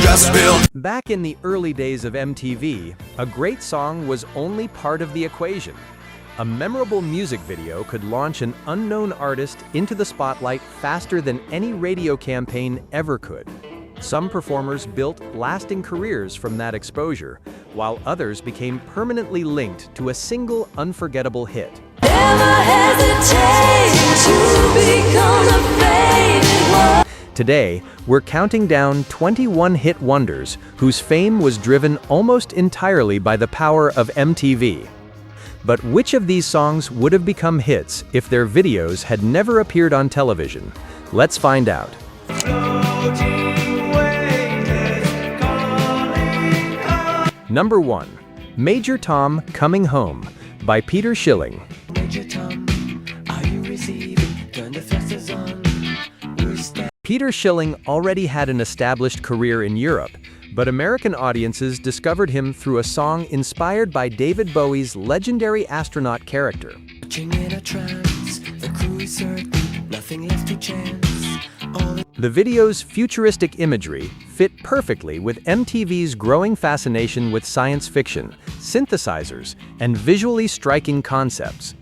just feel. Back in the early days of MTV, a great song was only part of the equation. A memorable music video could launch an unknown artist into the spotlight faster than any radio campaign ever could. Some performers built lasting careers from that exposure, while others became permanently linked to a single unforgettable hit. Never hesitate to become a favorite. Today, we're counting down 21 hit wonders whose fame was driven almost entirely by the power of MTV. But which of these songs would have become hits if their videos had never appeared on television? Let's find out. Number 1. Major Tom, Coming Home by Peter Schilling. Peter Schilling already had an established career in Europe, but American audiences discovered him through a song inspired by David Bowie's legendary astronaut character. The video's futuristic imagery fit perfectly with MTV's growing fascination with science fiction, synthesizers, and visually striking concepts.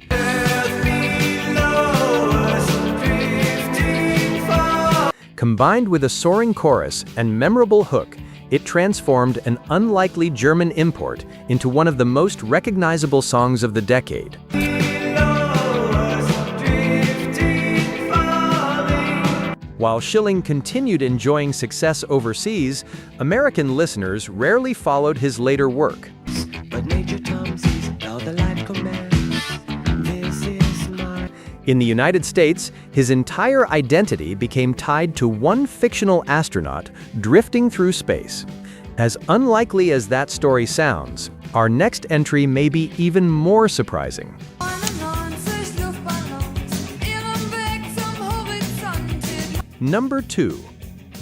Combined with a soaring chorus and memorable hook, it transformed an unlikely German import into one of the most recognizable songs of the decade. While Schilling continued enjoying success overseas, American listeners rarely followed his later work. In the United States, his entire identity became tied to one fictional astronaut drifting through space. As unlikely as that story sounds, our next entry may be even more surprising. Number 2.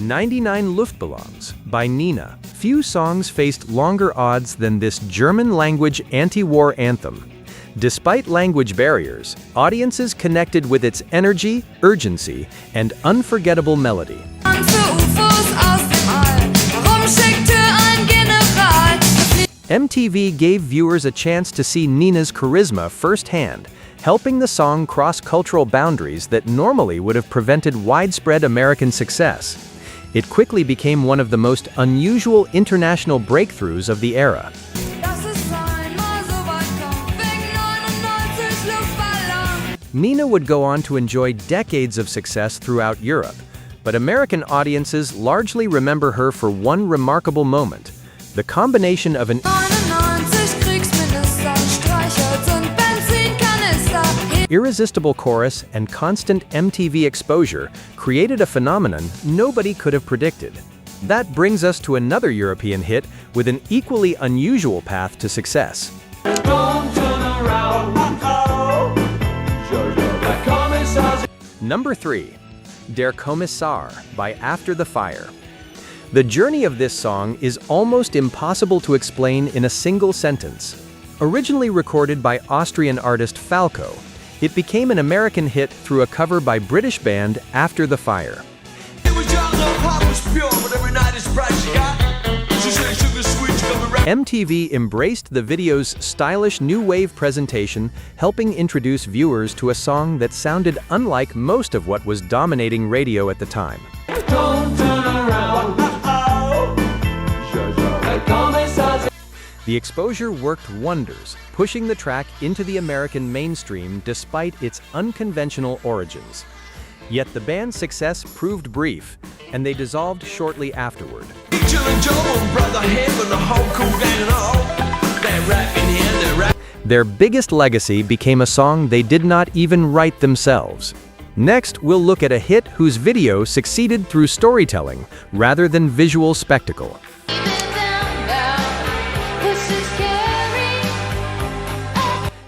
99 Luftballons by Nena. Few songs faced longer odds than this German-language anti-war anthem. Despite language barriers, audiences connected with its energy, urgency, and unforgettable melody. MTV gave viewers a chance to see Nena's charisma firsthand, helping the song cross cultural boundaries that normally would have prevented widespread American success. It quickly became one of the most unusual international breakthroughs of the era. Nena would go on to enjoy decades of success throughout Europe, but American audiences largely remember her for one remarkable moment: the combination of an irresistible chorus and constant MTV exposure created a phenomenon nobody could have predicted. That brings us to another European hit with an equally unusual path to success. Number 3. Der Kommissar by After the Fire. The journey of this song is almost impossible to explain in a single sentence. Originally recorded by Austrian artist Falco, it became an American hit through a cover by British band After the Fire. MTV embraced the video's stylish new wave presentation, helping introduce viewers to a song that sounded unlike most of what was dominating radio at the time. The exposure worked wonders, pushing the track into the American mainstream despite its unconventional origins. Yet the band's success proved brief, and they dissolved shortly afterward. Their biggest legacy became a song they did not even write themselves. Next, we'll look at a hit whose video succeeded through storytelling rather than visual spectacle.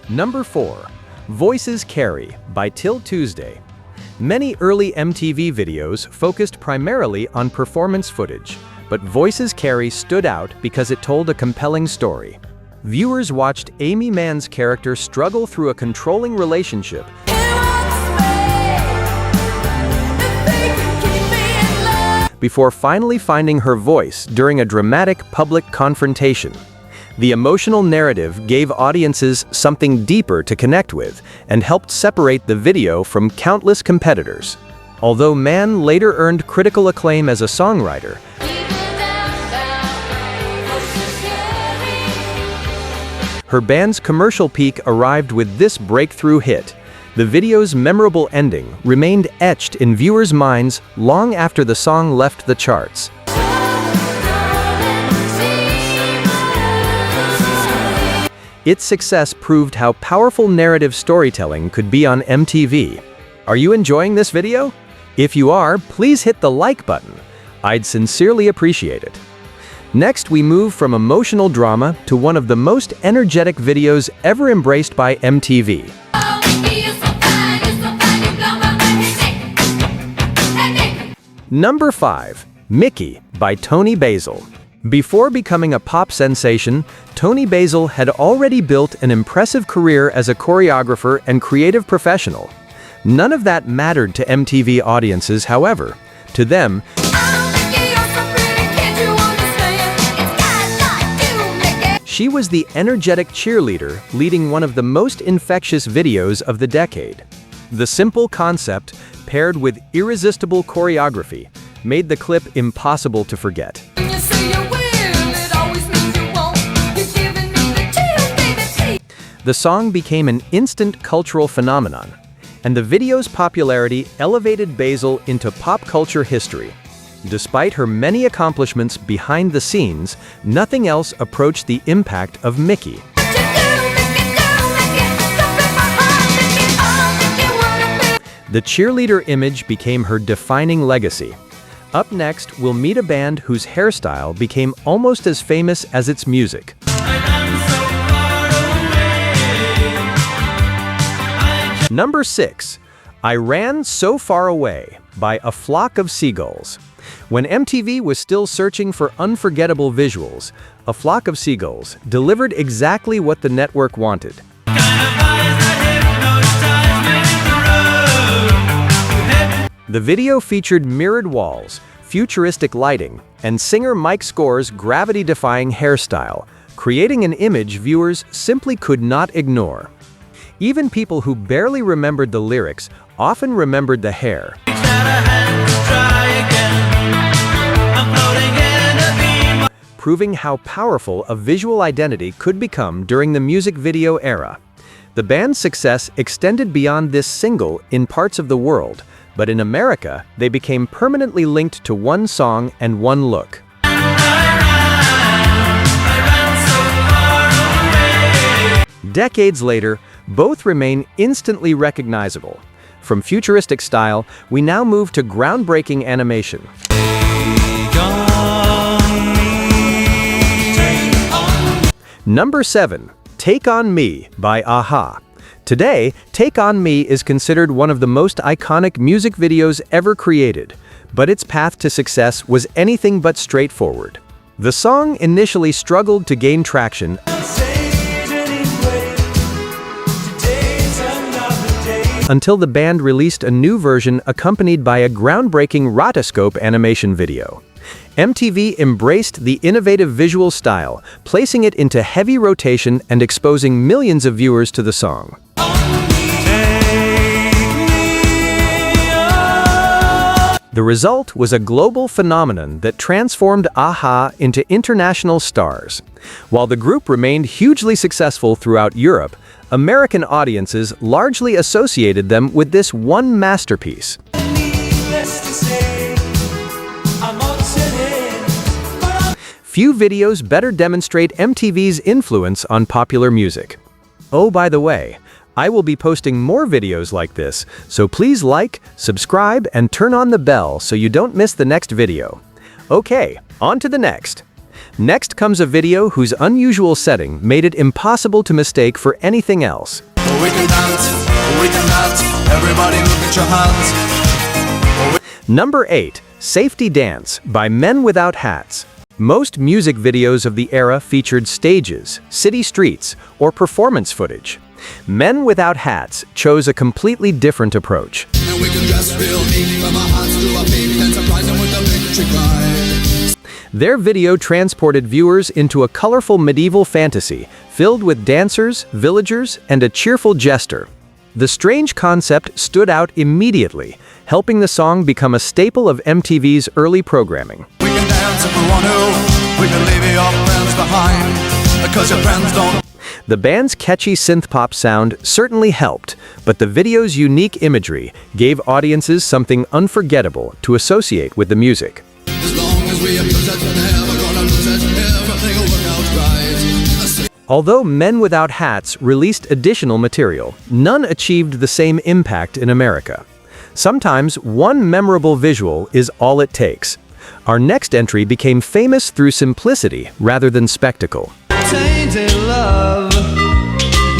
Number 4. Voices Carry by Till Tuesday. Many early MTV videos focused primarily on performance footage, but Voices Carry stood out because it told a compelling story. Viewers watched Amy Mann's character struggle through a controlling relationship before finally finding her voice during a dramatic public confrontation. The emotional narrative gave audiences something deeper to connect with and helped separate the video from countless competitors. Although Mann later earned critical acclaim as a songwriter, her band's commercial peak arrived with this breakthrough hit. The video's memorable ending remained etched in viewers' minds long after the song left the charts. Its success proved how powerful narrative storytelling could be on MTV. Are you enjoying this video? If you are, please hit the like button. I'd sincerely appreciate it. Next, we move from emotional drama to one of the most energetic videos ever embraced by MTV. Number 5. Mickey by Toni Basil. Before becoming a pop sensation, Toni Basil had already built an impressive career as a choreographer and creative professional. None of that mattered to MTV audiences, however. To them, she was the energetic cheerleader leading one of the most infectious videos of the decade. The simple concept, paired with irresistible choreography, made the clip impossible to forget. The song became an instant cultural phenomenon, and the video's popularity elevated Basil into pop culture history. Despite her many accomplishments behind the scenes, nothing else approached the impact of Mickey. The cheerleader image became her defining legacy. Up next, we'll meet a band whose hairstyle became almost as famous as its music. Number 6. I Ran So Far Away by A Flock of Seagulls. When MTV was still searching for unforgettable visuals, A Flock of Seagulls delivered exactly what the network wanted. The video featured mirrored walls, futuristic lighting, and singer Mike Score's gravity-defying hairstyle, creating an image viewers simply could not ignore. Even people who barely remembered the lyrics often remembered the hair. Proving how powerful a visual identity could become during the music video era. The band's success extended beyond this single in parts of the world, but in America, they became permanently linked to one song and one look. Decades later, both remain instantly recognizable. From futuristic style, we now move to groundbreaking animation. Number 7. Take On Me by a-ha. Today, Take On Me is considered one of the most iconic music videos ever created, but its path to success was anything but straightforward. The song initially struggled to gain traction until the band released a new version accompanied by a groundbreaking rotoscope animation video. MTV embraced the innovative visual style, placing it into heavy rotation and exposing millions of viewers to the song. The result was a global phenomenon that transformed a-ha into international stars. While the group remained hugely successful throughout Europe, American audiences largely associated them with this one masterpiece. Few videos better demonstrate MTV's influence on popular music. Oh, by the way, I will be posting more videos like this, so please like, subscribe, and turn on the bell so you don't miss the next video. Okay, on to the next. Next comes a video whose unusual setting made it impossible to mistake for anything else. We can dance, everybody look at your hands. Number 8. Safety Dance by Men Without Hats. Most music videos of the era featured stages, city streets, or performance footage. Men Without Hats chose a completely different approach. And we can dress real neat, from our hearts to our feet, and surprise them with the big country glide. Their video transported viewers into a colorful medieval fantasy filled with dancers, villagers, and a cheerful jester. The strange concept stood out immediately, helping the song become a staple of MTV's early programming. We can dance if we want to. We can leave your friends behind, because your friends don't. The band's catchy synth-pop sound certainly helped, but the video's unique imagery gave audiences something unforgettable to associate with the music. As long as we abuse it, never gonna lose it. Everything will work out right. Although Men Without Hats released additional material, none achieved the same impact in America. Sometimes one memorable visual is all it takes. Our next entry became famous through simplicity rather than spectacle. Tainted love.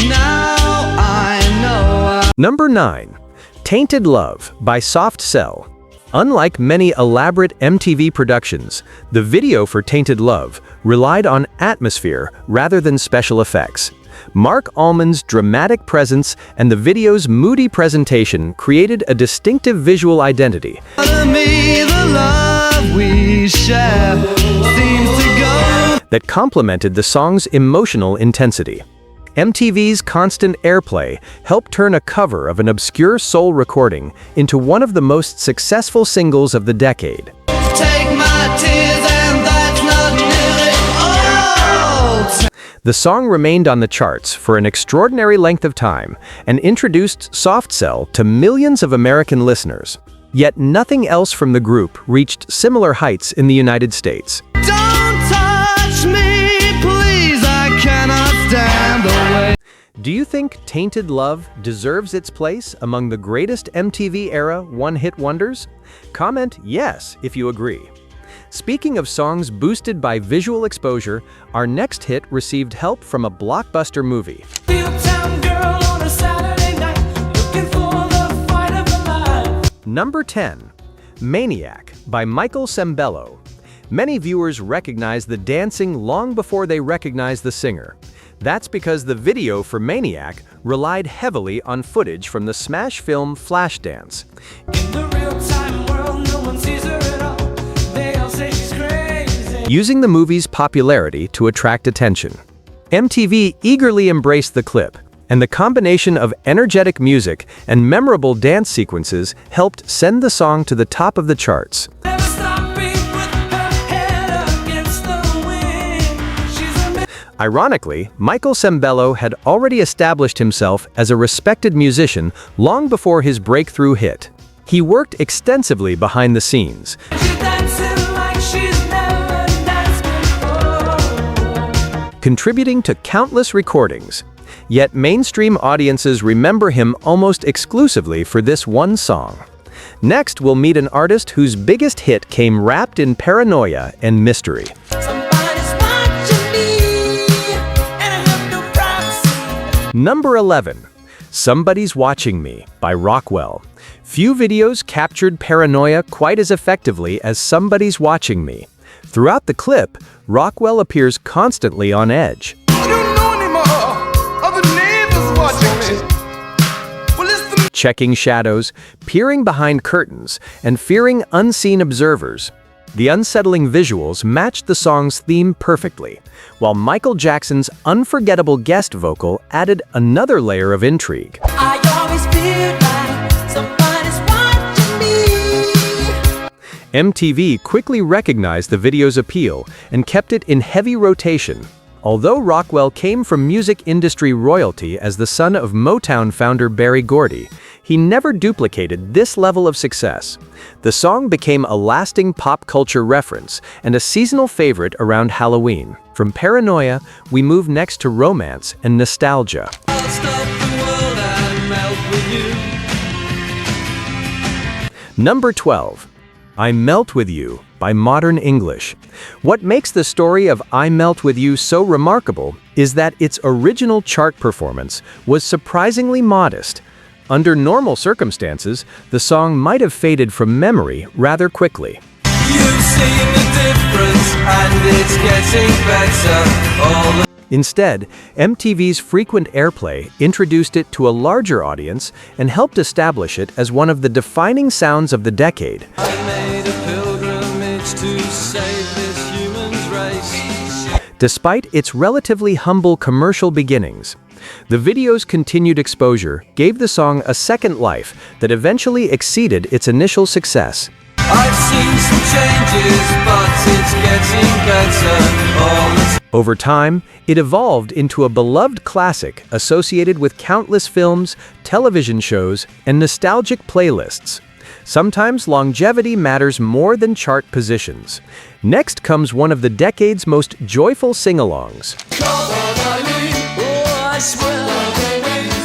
Now I know. Number 9. Tainted Love by Soft Cell. Unlike many elaborate MTV productions, the video for Tainted Love relied on atmosphere rather than special effects. Mark Almond's dramatic presence and the video's moody presentation created a distinctive visual identity. That complemented the song's emotional intensity. MTV's constant airplay helped turn a cover of an obscure soul recording into one of the most successful singles of the decade. Take my tears and that's not nearly all. The song remained on the charts for an extraordinary length of time and introduced Soft Cell to millions of American listeners. Yet nothing else from the group reached similar heights in the United States. Don't touch me, please, I cannot stand the way. Do you think Tainted Love deserves its place among the greatest MTV-era one-hit wonders? Comment yes if you agree. Speaking of songs boosted by visual exposure, our next hit received help from a blockbuster movie. Number 10. Maniac by Michael Sembello. Many viewers recognize the dancing long before they recognize the singer. That's because the video for Maniac relied heavily on footage from the smash film Flashdance. In the real-time world, no one sees her at all. They all say she's crazy. Using the movie's popularity to attract attention. MTV eagerly embraced the clip, and the combination of energetic music and memorable dance sequences helped send the song to the top of the charts. Never stopping with her head against the wind. She's a Ironically, Michael Sembello had already established himself as a respected musician long before his breakthrough hit. He worked extensively behind the scenes, she's dancing like she's never danced before. contributing to countless recordings. Yet mainstream audiences remember him almost exclusively for this one song. Next, we'll meet an artist whose biggest hit came wrapped in paranoia and mystery. Somebody's watching me, and I have no privacy. Number 11. Somebody's Watching Me by Rockwell. Few videos captured paranoia quite as effectively as Somebody's Watching Me. Throughout the clip, Rockwell appears constantly on edge. I don't know anymore. Other neighbors watching me. Well, it's the Checking shadows, peering behind curtains, and fearing unseen observers. The unsettling visuals matched the song's theme perfectly, while Michael Jackson's unforgettable guest vocal added another layer of intrigue. I always feel like somebody's watching me. MTV quickly recognized the video's appeal and kept it in heavy rotation. Although Rockwell came from music industry royalty as the son of Motown founder Berry Gordy, he never duplicated this level of success. The song became a lasting pop culture reference and a seasonal favorite around Halloween. From paranoia, we move next to romance and nostalgia. I'll stop the world and melt with you. Number 12. I Melt With You by Modern English. What makes the story of I Melt With You so remarkable is that its original chart performance was surprisingly modest. Under normal circumstances, the song might have faded from memory rather quickly. You've seen the difference and it's getting better all Instead, MTV's frequent airplay introduced it to a larger audience and helped establish it as one of the defining sounds of the decade. I made a pilgrimage save this human's race. Despite its relatively humble commercial beginnings, the video's continued exposure gave the song a second life that eventually exceeded its initial success. I've seen some changes, but it's getting better all the time. Over time, it evolved into a beloved classic associated with countless films, television shows, and nostalgic playlists. Sometimes longevity matters more than chart positions. Next comes one of the decade's most joyful sing-alongs. Come on, Eileen, oh, I swear,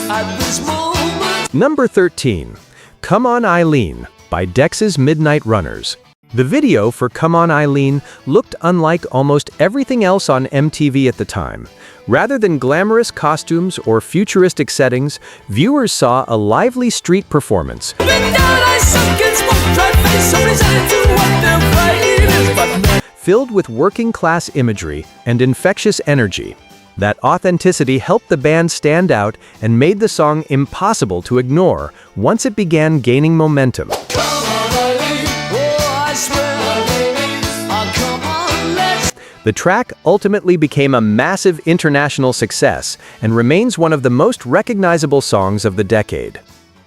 at this moment. Number 13, Come On Eileen by Dexys Midnight Runners. The video for Come On Eileen looked unlike almost everything else on MTV at the time. Rather than glamorous costumes or futuristic settings, viewers saw a lively street performance. Filled with working-class imagery and infectious energy. That authenticity helped the band stand out and made the song impossible to ignore once it began gaining momentum. The track ultimately became a massive international success and remains one of the most recognizable songs of the decade.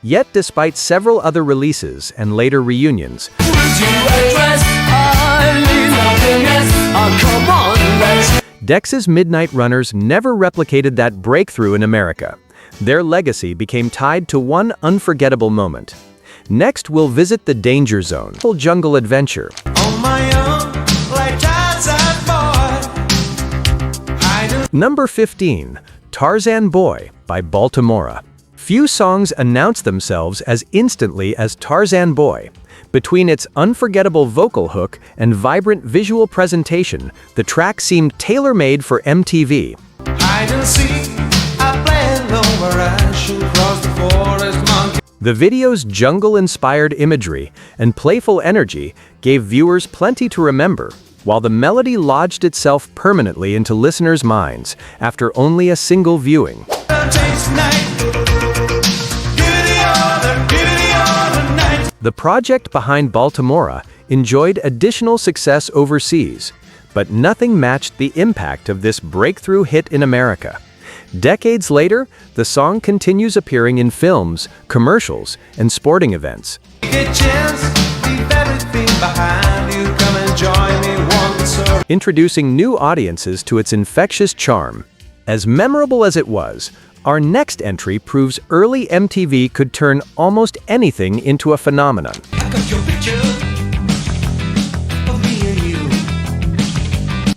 Yet despite several other releases and later reunions, Dexys Midnight Runners never replicated that breakthrough in America. Their legacy became tied to one unforgettable moment. Next, we'll visit the Danger Zone, jungle adventure. On my own, like Tarzan Boy. Number 15, Tarzan Boy by Baltimora. Few songs announce themselves as instantly as Tarzan Boy. Between its unforgettable vocal hook and vibrant visual presentation, the track seemed tailor-made for MTV. I don't see a plan over I should cross the forest monkey. The video's jungle-inspired imagery and playful energy gave viewers plenty to remember, while the melody lodged itself permanently into listeners' minds after only a single viewing. The project behind Baltimora enjoyed additional success overseas, but nothing matched the impact of this breakthrough hit in America. Decades later, the song continues appearing in films, commercials, and sporting events. Introducing new audiences to its infectious charm. As memorable as it was, our next entry proves early MTV could turn almost anything into a phenomenon.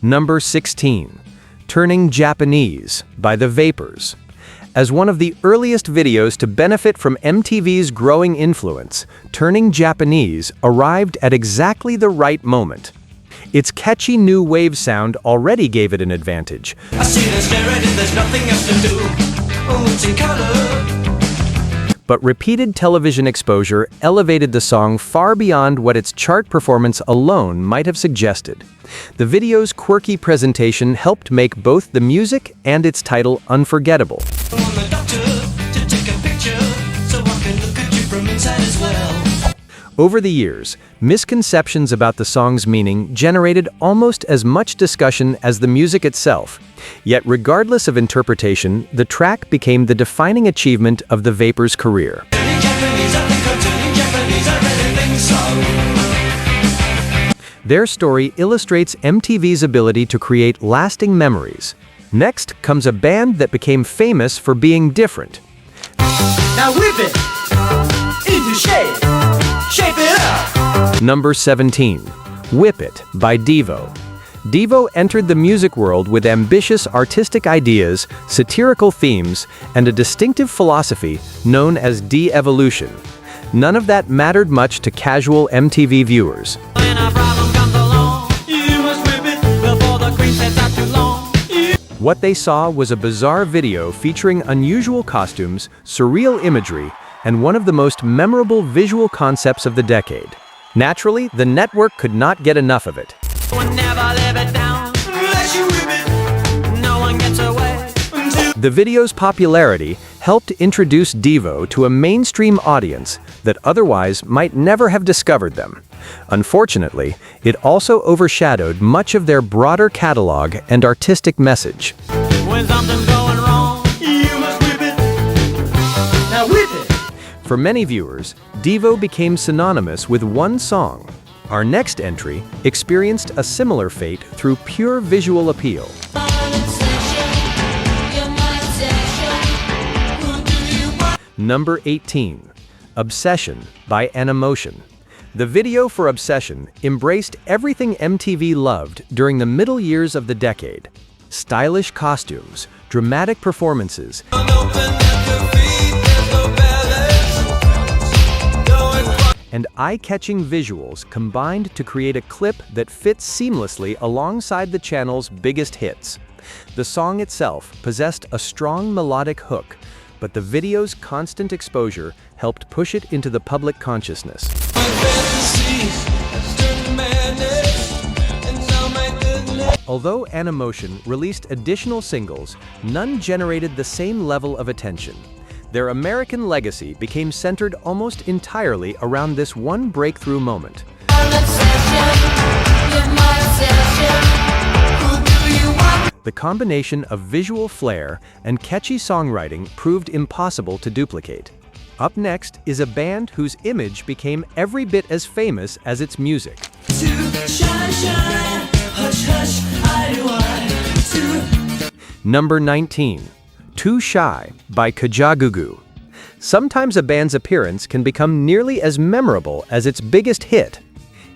Number 16, Turning Japanese by The Vapors. As one of the earliest videos to benefit from MTV's growing influence, Turning Japanese arrived at exactly the right moment. Its catchy new wave sound already gave it an advantage. I see them staring and there's nothing else to do. Oh, it's in color. But repeated television exposure elevated the song far beyond what its chart performance alone might have suggested. The video's quirky presentation helped make both the music and its title unforgettable. I want the doctor to take a picture so I can look at you from inside as well. Over the years, misconceptions about the song's meaning generated almost as much discussion as the music itself. Yet regardless of interpretation, the track became the defining achievement of the Vapors' career. Their story illustrates MTV's ability to create lasting memories. Next comes a band that became famous for being different. Now whip it into shape. Shape it up. Number 17, Whip It by Devo. Devo entered the music world with ambitious artistic ideas, satirical themes, and a distinctive philosophy known as de-evolution. None of that mattered much to casual MTV viewers. When a problem comes along, you must whip it before the cream sets out too long. What they saw was a bizarre video featuring unusual costumes, surreal imagery, and one of the most memorable visual concepts of the decade. Naturally, the network could not get enough of it. We'll never live it down. Unless you whip it, no one gets away. The video's popularity helped introduce Devo to a mainstream audience that otherwise might never have discovered them. Unfortunately, it also overshadowed much of their broader catalog and artistic message. When something's going wrong, you must whip it. Now whip it. For many viewers, Devo became synonymous with one song. Our next entry experienced a similar fate through pure visual appeal. Number 18. Obsession by Emotion. The video for Obsession embraced everything MTV loved during the middle years of the decade. Stylish costumes, dramatic performances, and eye-catching visuals combined to create a clip that fits seamlessly alongside the channel's biggest hits. The song itself possessed a strong melodic hook, but the video's constant exposure helped push it into the public consciousness. Although Emotion released additional singles, none generated the same level of attention. Their American legacy became centered almost entirely around this one breakthrough moment. The combination of visual flair and catchy songwriting proved impossible to duplicate. Up next is a band whose image became every bit as famous as its music. Number 19. Too Shy by Kajagoogoo. Sometimes a band's appearance can become nearly as memorable as its biggest hit.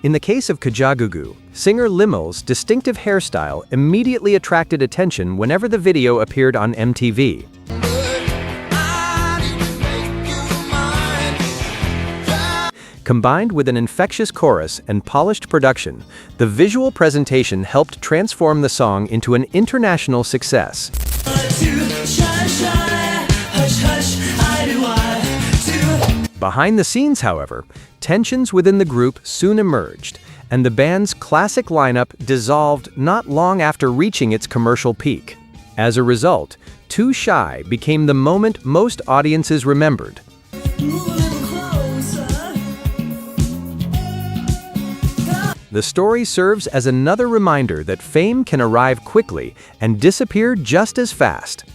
In the case of Kajagoogoo, singer Limel's distinctive hairstyle immediately attracted attention whenever the video appeared on MTV. Combined with an infectious chorus and polished production, the visual presentation helped transform the song into an international success. Behind the scenes, however, tensions within the group soon emerged, and the band's classic lineup dissolved not long after reaching its commercial peak. As a result, Too Shy became the moment most audiences remembered. The story serves as another reminder that fame can arrive quickly and disappear just as fast.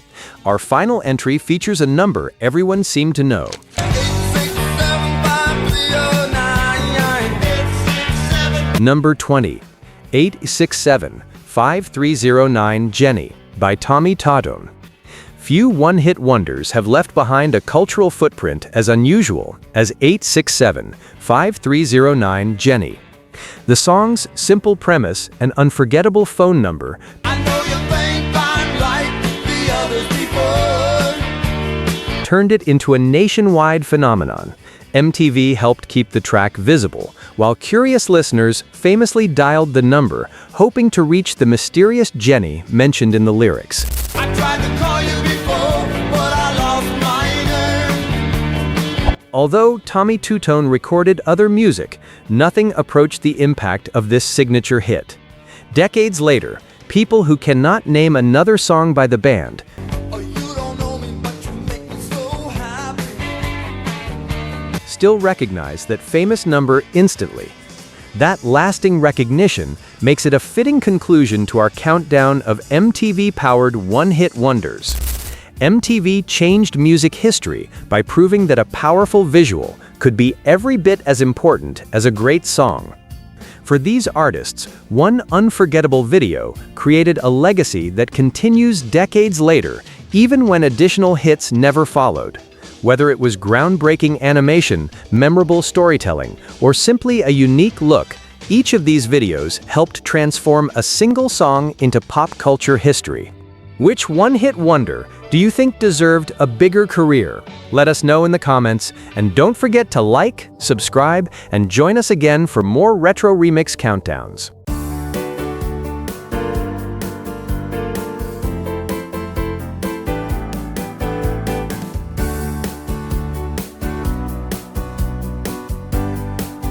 Our final entry features a number everyone seemed to know. Number 20. 867-5309 Jenny by Tommy Tarzan. Few one-hit wonders have left behind a cultural footprint as unusual as 867-5309 Jenny. The song's simple premise and unforgettable phone number turned it into a nationwide phenomenon. MTV helped keep the track visible, while curious listeners famously dialed the number, hoping to reach the mysterious Jenny mentioned in the lyrics. I tried to call you before, but I lost my name. Although Tommy Tutone recorded other music, nothing approached the impact of this signature hit. Decades later, people who cannot name another song by the band still recognize that famous number instantly. That lasting recognition makes it a fitting conclusion to our countdown of MTV-powered one-hit wonders. MTV changed music history by proving that a powerful visual could be every bit as important as a great song. For these artists, one unforgettable video created a legacy that continues decades later, even when additional hits never followed. Whether it was groundbreaking animation, memorable storytelling, or simply a unique look, each of these videos helped transform a single song into pop culture history. Which one-hit wonder do you think deserved a bigger career? Let us know in the comments, and don't forget to like, subscribe, and join us again for more retro remix countdowns.